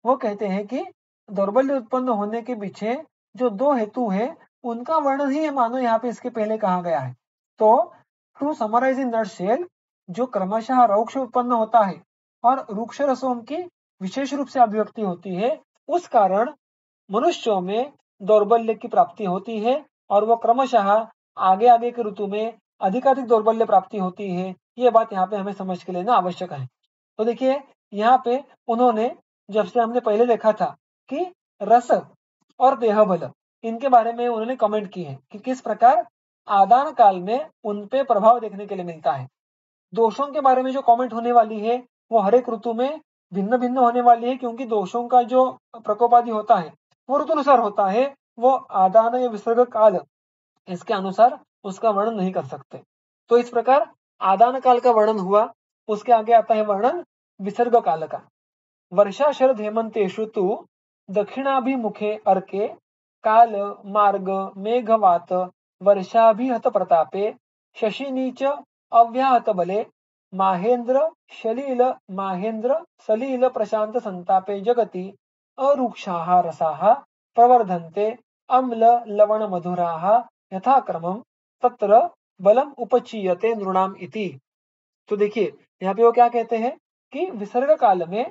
वो कहते हैं कि दौर्बल्य उत्पन्न होने के पीछे जो 2 हेतु है उनका वर्णन ही मानो यहाँ पे इसके पहले कहा गया है। तो टू समराइज इन नटशेल, जो क्रमशः रौक्ष उत्पन्न होता है और रुक्ष रसों की विशेष रूप से अभिव्यक्ति होती है, उस कारण मनुष्यों में दौर्बल्य की प्राप्ति होती है और वो क्रमशः आगे आगे के ऋतु में अधिकाधिक दौर्बल्य प्राप्ति होती है। ये बात यहाँ पे हमें समझ के लेना आवश्यक है। तो देखिए यहाँ पे उन्होंने, जब से हमने पहले देखा था कि रस और देह बल इनके बारे में उन्होंने कमेंट की है कि किस प्रकार आदान काल में उन पे प्रभाव देखने के लिए मिलता है। दोषों के बारे में जो कमेंट होने वाली है वो हर एक ऋतु में भिन्न भिन्न होने वाली है, क्योंकि दोषों का जो प्रकोपादि होता है वो ऋतु अनुसार होता है। वो आदान या विसर्ग काल इसके अनुसार उसका वर्णन नहीं कर सकते। तो इस प्रकार आदान काल का वर्णन हुआ, उसके आगे आता है वर्णन विसर्ग काल का। वर्षा शरद हेमंतेषु तु दक्षिणाभिमुखे अर्के काल मार्ग मेघवात वर्षाभिहत प्रतापे शशिनी च अव्याहत बले माहेंद्र सलील प्रशांत संतापे जगति अरुक्षाः रसाः प्रवर्धन्ते अम्ल लवण मधुराः यथाक्रमम तत्र बलम उपचीयते नृणाम इति। तो देखिए यहाँ पे वो क्या कहते हैं कि विसर्ग काल में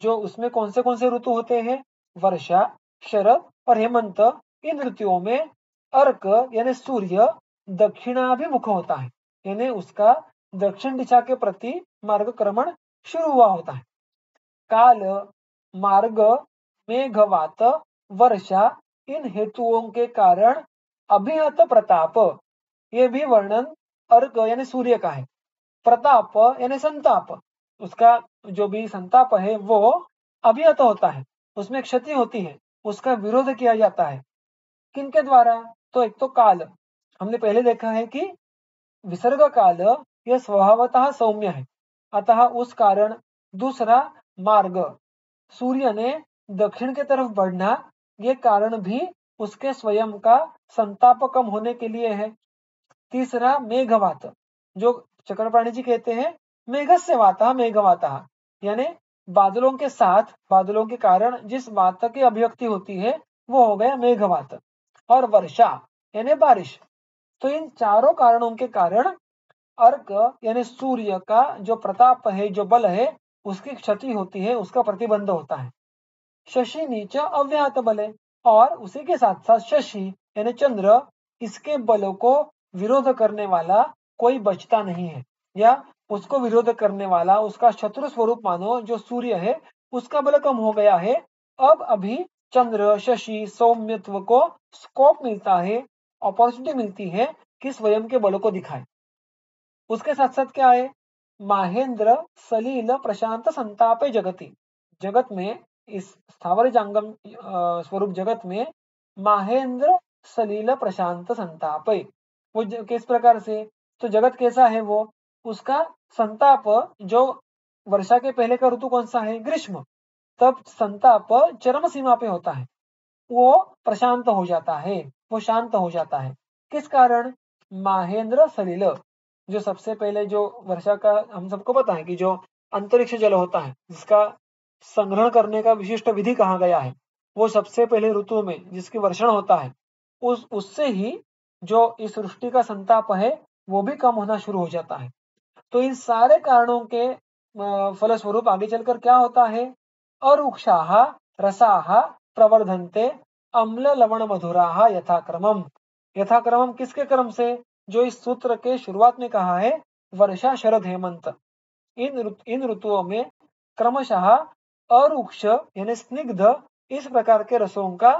जो उसमें कौन से ऋतु होते हैं? वर्षा, शरद और हेमंत। इन ऋतुओं में अर्क यानी सूर्य दक्षिणाभिमुख होता है, यानी उसका दक्षिण दिशा के प्रति मार्गक्रमण शुरू हुआ होता है। काल, मार्ग, मेघवात, वर्षा इन हेतुओं के कारण अभिहत प्रताप, ये भी वर्णन अर्क यानी सूर्य का है। प्रताप यानी संताप, उसका जो भी संताप है वो अभिहत होता है, उसमें क्षति होती है, उसका विरोध किया जाता है। किनके द्वारा? तो एक तो काल, हमने पहले देखा है कि विसर्ग काल यह स्वभावतः सौम्य है, अतः उस कारण। दूसरा मार्ग, सूर्य ने दक्षिण की तरफ बढ़ना, ये कारण भी उसके स्वयं का संताप कम होने के लिए है। तीसरा मेघवात, जो चक्रपाणी जी कहते हैं मेघस्य वातः मेघवातः, यानी बादलों के साथ, बादलों के कारण जिस वात की अभिव्यक्ति होती है वो हो गया मेघवात। और वर्षा यानी बारिश। तो इन चारों कारणों के कारण अर्क यानी सूर्य का जो प्रताप है, जो बल है, उसकी क्षति होती है, उसका प्रतिबंध होता है। शशि नीच अव्याहत बल है, और उसी के साथ साथ शशि यानी चंद्र, इसके बलों को विरोध करने वाला कोई बचता नहीं है, या उसको विरोध करने वाला, उसका शत्रु स्वरूप मानो जो सूर्य है, उसका बल कम हो गया है। अब अभी चंद्र, शशि, सौम्यत्व को स्कोप मिलता है, अपॉर्चुनिटी मिलती है कि स्वयं के बलों को दिखाए। उसके साथ साथ क्या है, माहेंद्र सलील प्रशांत संतापे जगति, जगत में, इस स्थावर जांगम स्वरूप जगत में माहेंद्र सलील प्रशांत संतापे, वो किस प्रकार से, तो जगत कैसा है, वो उसका संताप, जो वर्षा के पहले का ऋतु कौन सा है, ग्रीष्म, तब संताप चरम सीमा पे होता है, वो प्रशांत हो जाता है, वो शांत हो जाता है। किस कारण, माहेंद्र सलिल, जो सबसे पहले जो वर्षा का हम सबको पता है कि जो अंतरिक्ष जल होता है, जिसका संग्रहण करने का विशिष्ट विधि कहा गया है, वो सबसे पहले ऋतु में जिसकी वर्षण होता है, उससे ही जो इस सृष्टि का संताप है वो भी कम होना शुरू हो जाता है। तो इन सारे कारणों के फलस्वरूप आगे चलकर क्या होता है, अरुक्षाः रसाः प्रवर्धन्ते अम्ल लवण मधुराः यथाक्रमम। यथाक्रमम किसके क्रम से, जो इस सूत्र के शुरुआत में कहा है, वर्षा शरद हेमंत, इन ऋतुओं में क्रमशः अरुक्ष यानी स्निग्ध इस प्रकार के रसों का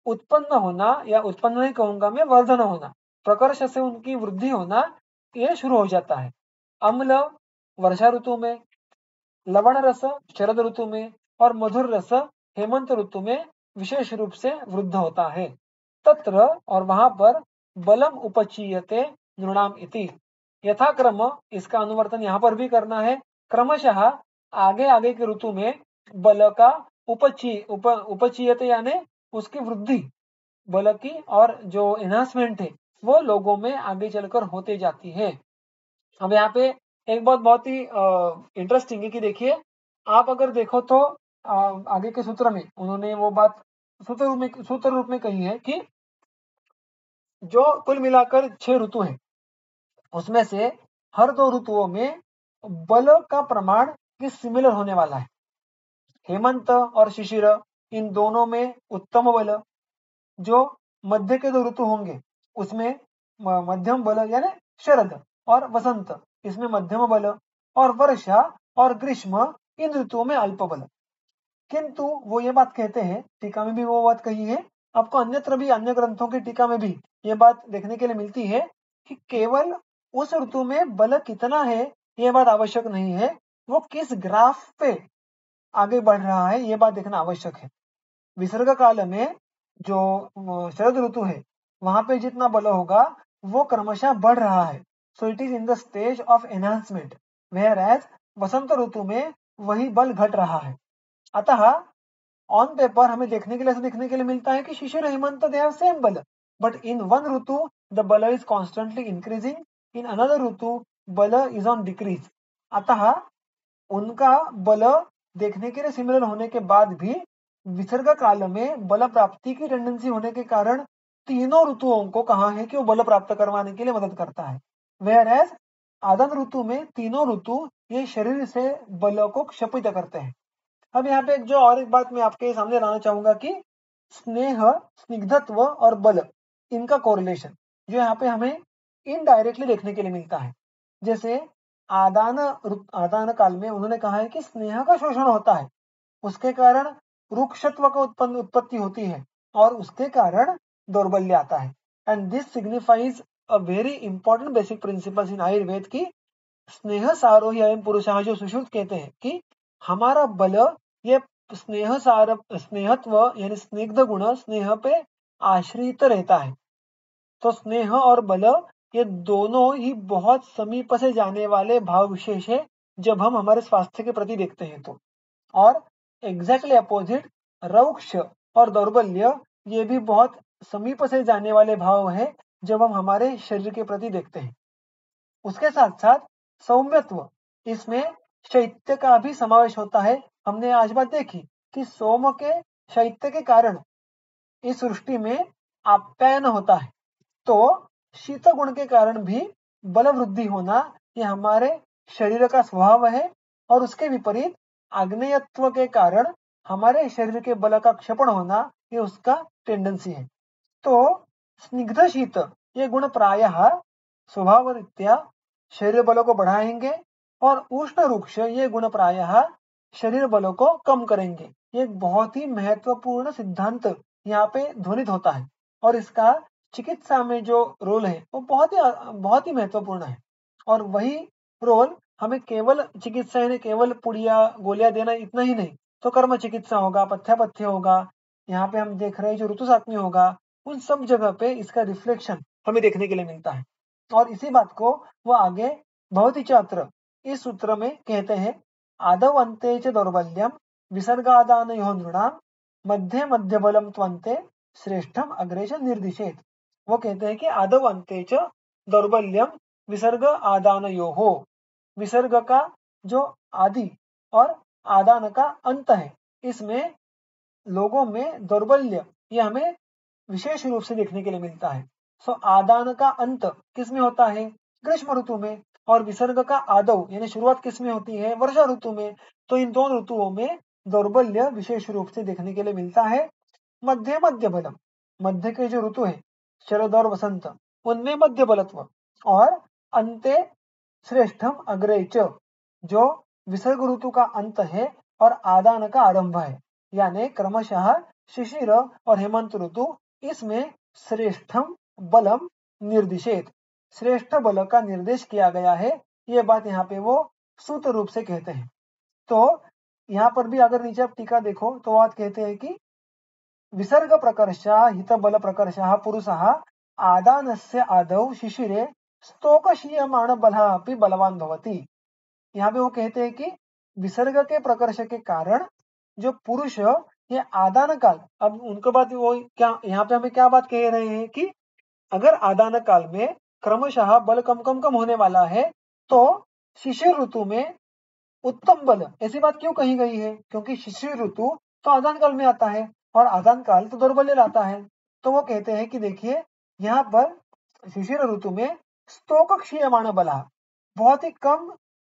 उत्पन्न होना, या उत्पन्न नहीं कहूंगा मैं, वर्धन होना, प्रकर्ष से उनकी वृद्धि होना, ये शुरू हो जाता है। अम्ल वर्षा ऋतु में, लवण रस शरद ऋतु में, और मधुर रस हेमंत ऋतु में विशेष रूप से वृद्ध होता है। तत्र, और वहां पर, बलम उपचीयते नृणाम इति, यथाक्रम, इसका अनुवर्तन यहाँ पर भी करना है, क्रमशः आगे आगे के ऋतु में बल का उपचीयते यानी उसकी वृद्धि, बल की और जो एनहांसमेंट है वो लोगों में आगे चलकर होते जाती है। अब यहाँ पे एक बात बहुत ही इंटरेस्टिंग है कि देखिए, आप अगर देखो तो आगे के सूत्र में उन्होंने वो बात सूत्र रूप में कही है कि जो कुल मिलाकर 6 ऋतु हैं, उसमें से हर 2 ऋतुओं में बल का प्रमाण किस सिमिलर होने वाला है। हेमंत और शिशिर, इन दोनों में उत्तम बल, जो मध्य के 2 ऋतु होंगे उसमें मध्यम बल यानी शरद और वसंत, इसमें मध्यम बल, और वर्षा और ग्रीष्म इन ऋतुओं में अल्प बल। किंतु वो ये बात कहते हैं, टीका में भी वो बात कही है, आपको अन्यत्र भी, अन्य ग्रंथों की टीका में भी ये बात देखने के लिए मिलती है कि केवल उस ऋतु में बल कितना है ये बात आवश्यक नहीं है, वो किस ग्राफ पे आगे बढ़ रहा है ये बात देखना आवश्यक है। विसर्ग काल में जो शरद ऋतु है, वहां पे जितना बल होगा वो क्रमशः बढ़ रहा है, so it is in the stage of enhancement, where as वसंत ऋतु में वही बल घट रहा है। अतः ऑन पेपर हमें देखने के लिए ऐसा देखने के लिए मिलता है कि शिशिर हेमंत दे हैव सेम बल, बट इन वन ऋतु द बल is constantly increasing, in another ऋतु बल इज ऑन डिक्रीज। अतः उनका बल देखने के लिए सिमिलर होने के बाद भी विसर्ग काल में बल प्राप्ति की टेंडेंसी होने के कारण तीनों ऋतुओं को कहा है कि वो बल प्राप्त करवाने के लिए मदद करता है, वेयर एज आदन ऋतु में तीनों ऋतु ये शरीर से बल को क्षपित करते हैं। अब यहाँ पे जो और एक बात मैं आपके सामने लाना चाहूंगा कि स्नेह, स्निग्धत्व और बल, इनका कोरिलेशन जो यहाँ पे हमें इनडायरेक्टली देखने के लिए मिलता है। जैसे आदान काल में उन्होंने कहा है कि स्नेह का शोषण होता है, उसके कारण रुक्षत्व का उत्पत्ति होती है, और उसके कारण दौर्बल्य आता है। And this signifies a very important basic principles in Ayurveda की स्नेह सारोही अयम पुरुषः, जो सुश्रुत कहते हैं कि हमारा बल ये स्नेहत्व यानी स्निग्ध गुण स्नेह पे आश्रित रहता है। तो स्नेह और बल ये दोनों ही बहुत समीप से जाने वाले भाव विशेष है जब हम हमारे स्वास्थ्य के प्रति देखते हैं तो। और एग्जैक्टली अपोजिट रौक्ष और दौर्बल्य ये भी बहुत समीप से जाने वाले भाव है जब हम हमारे शरीर के प्रति देखते हैं। उसके साथ साथ सौम्यत्व इसमें शैत्य का भी समावेश होता है। हमने आज बात देखी कि सोम के शैत्य के कारण इस सृष्टि में आप्यायन होता है। तो शीत गुण के कारण भी बल वृद्धि होना ये हमारे शरीर का स्वभाव है, और उसके विपरीत आग्नेयत्व के कारण हमारे शरीर के बल का क्षपण होना ये उसका टेंडेंसी है। तो स्निग्ध शीत ये गुण प्रायः स्वभावरीत्या शरीर बलों को बढ़ाएंगे, और उष्ण रुक्ष ये गुण प्रायः शरीर बलों को कम करेंगे। ये एक बहुत ही महत्वपूर्ण सिद्धांत यहाँ पे ध्वनित होता है, और इसका चिकित्सा में जो रोल है वो बहुत ही महत्वपूर्ण है। और वही रोल हमें केवल चिकित्सा यानी केवल पुड़िया गोलियां देना इतना ही नहीं, तो कर्म चिकित्सा होगा, पथ्यापथ्य होगा, यहाँ पे हम देख रहे हैं जो ऋतु सात्मी होगा, उन सब जगह पे इसका रिफ्लेक्शन हमें देखने के लिए मिलता है। और इसी बात को वो आगे भवति चात्र इस सूत्र में कहते हैं, आदौ अन्ते च दौर्बल्यम विसर्गादानयोः नृणाम मध्य मध्य बलम त्वन्ते श्रेष्ठम अग्रेश निर्दिशेत। वो कहते हैं कि आदौ अन्ते च दौर्बल्यम विसर्ग आदानयोः, विसर्ग का जो आदि और आदान का अंत है, इसमें लोगों में दौर्बल्य ये हमें विशेष रूप से देखने के लिए मिलता है। सो आदान का अंत किसमें होता है? ग्रीष्म ऋतु में। और विसर्ग का आदव यानी शुरुआत किसमें होती है? वर्षा ऋतु में। तो इन दोनों ऋतुओं में दौर्बल्य विशेष रूप से देखने के लिए मिलता है। मध्य मध्य बलम, मध्य के जो ऋतु है शरद और वसंत, उनमें मध्य बलत्व, और अंते श्रेष्ठम अग्रे च, जो विसर्ग ऋतु का अंत है और आदान का आरंभ है, यानी क्रमशः शिशिर और हेमंत ऋतु, इसमें श्रेष्ठम बलम निर्दिशेत, श्रेष्ठ बल का निर्देश किया गया है। ये बात यहाँ पे वो सूत्र रूप से कहते हैं। तो यहाँ पर भी अगर नीचे आप टीका देखो तो बात कहते हैं कि विसर्ग प्रकर्षः हित बल प्रकर्षः पुरुषः आदानस्य आदौ शिशिरे स्तोकशीयमाण बलः अपि बलवान भवति। यहाँ पे वो कहते हैं कि विसर्ग के प्रकर्ष के कारण जो पुरुष ये आदान काल, अब उनके बाद वो क्या यहाँ पे हमें क्या बात कह रहे हैं कि अगर आदान काल में क्रमशः बल कम कम कम होने वाला है, तो शिशिर ऋतु में उत्तम बल, ऐसी बात क्यों कही गई है? क्योंकि शिशिर ऋतु तो आदान काल में आता है, और आदान काल तो दौर्बल्य लाता है। तो वो कहते हैं कि देखिए यहाँ पर शिशिर ऋतु में स्तोक क्षीयमाण बला, बहुत ही कम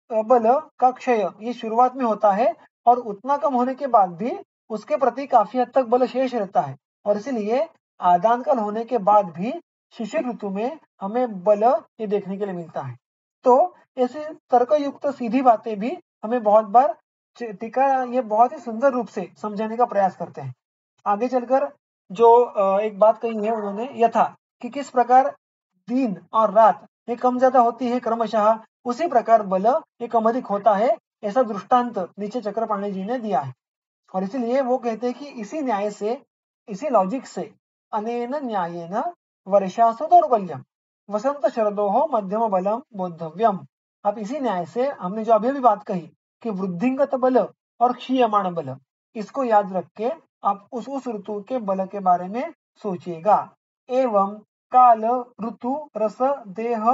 बल का क्षय ये शुरुआत में होता है, और उतना कम होने के बाद भी उसके प्रति काफी हद तक बल शेष रहता है, और इसलिए आदान काल होने के बाद भी शिशिर ऋतु में हमें बल ये देखने के लिए मिलता है। तो ऐसे तर्कयुक्त सीधी बातें भी हमें बहुत बार टीका ये बहुत ही सुंदर रूप से समझाने का प्रयास करते हैं। आगे चलकर जो एक बात कही है उन्होंने यथा, कि किस प्रकार दिन और रात ये कम ज्यादा होती है क्रमशः, उसी प्रकार बल ये कम अधिक होता है, ऐसा दृष्टांत नीचे चक्रपाणी जी ने दिया है। और इसीलिए वो कहते हैं कि इसी न्याय से, इसी लॉजिक से अनेन न्यायेन वर्षासु दौर्बल्यम वसंत शरदोह मध्यम बलम बोद्धव्यम। अब इसी न्याय से हमने जो अभी बात कही कि वृद्धिंगत बल और क्षीयमाण बल, इसको याद रख के आप उस ऋतु के बल के बारे में सोचिएगा। एवं काल ऋतु रस देह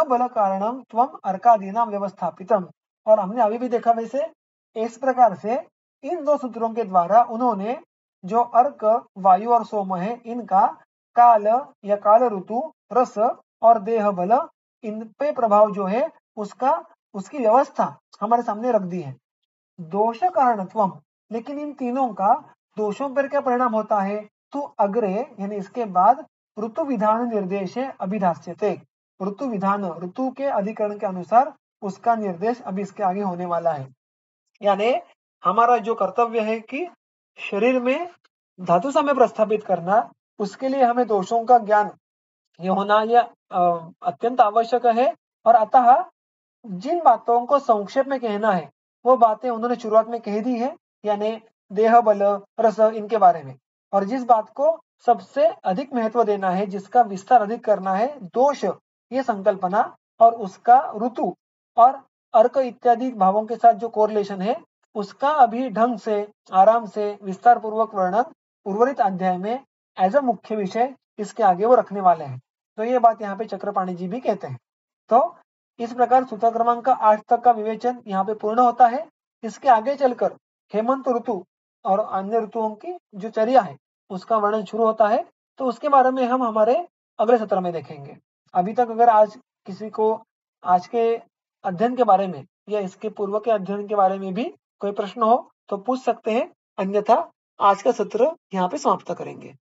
बल कारणम त्वम अर्कादीना व्यवस्थापितम। और हमने अभी भी देखा वैसे इस प्रकार से इन दो सूत्रों के द्वारा उन्होंने जो अर्क वायु और सोम है इनका काल या काल ऋतु रस और देह बल इन पे प्रभाव जो है उसका उसकी व्यवस्था हमारे सामने रख दी है। दोष कारणत्वम, लेकिन इन तीनों का दोषों पर क्या परिणाम होता है? तो अग्रे यानी इसके बाद ऋतु विधान निर्देश अभिधास्यते, ऋतु विधान ऋतु के अधिकरण के अनुसार उसका निर्देश अभी इसके आगे होने वाला है। यानी हमारा जो कर्तव्य है कि शरीर में धातु समय प्रस्थापित करना, उसके लिए हमें दोषों का ज्ञान ये होना यह अत्यंत आवश्यक है। और अतः जिन बातों को संक्षेप में कहना है वो बातें उन्होंने शुरुआत में कह दी है, यानी देह बल रस इनके बारे में। और जिस बात को सबसे अधिक महत्व देना है, जिसका विस्तार अधिक करना है, दोष ये संकल्पना और उसका ऋतु और अर्क इत्यादि भावों के साथ जो कोरिलेशन है उसका अभी ढंग से आराम से विस्तार पूर्वक वर्णन उर्वरित अध्याय में एज अ मुख्य विषय इसके आगे वो रखने वाले हैं। तो ये बात यहाँ पे चक्रपाणी जी भी कहते हैं। तो इस प्रकार सूत्र क्रमांक 8 तक का विवेचन यहाँ पे पूर्ण होता है। इसके आगे चलकर हेमंत ऋतु और अन्य ऋतुओं की जो चर्या है उसका वर्णन शुरू होता है, तो उसके बारे में हम हमारे अगले सत्र में देखेंगे। अभी तक अगर आज किसी को आज के अध्ययन के बारे में या इसके पूर्व के अध्ययन के बारे में भी कोई प्रश्न हो तो पूछ सकते हैं, अन्यथा आज का सत्र यहाँ पे समाप्त करेंगे।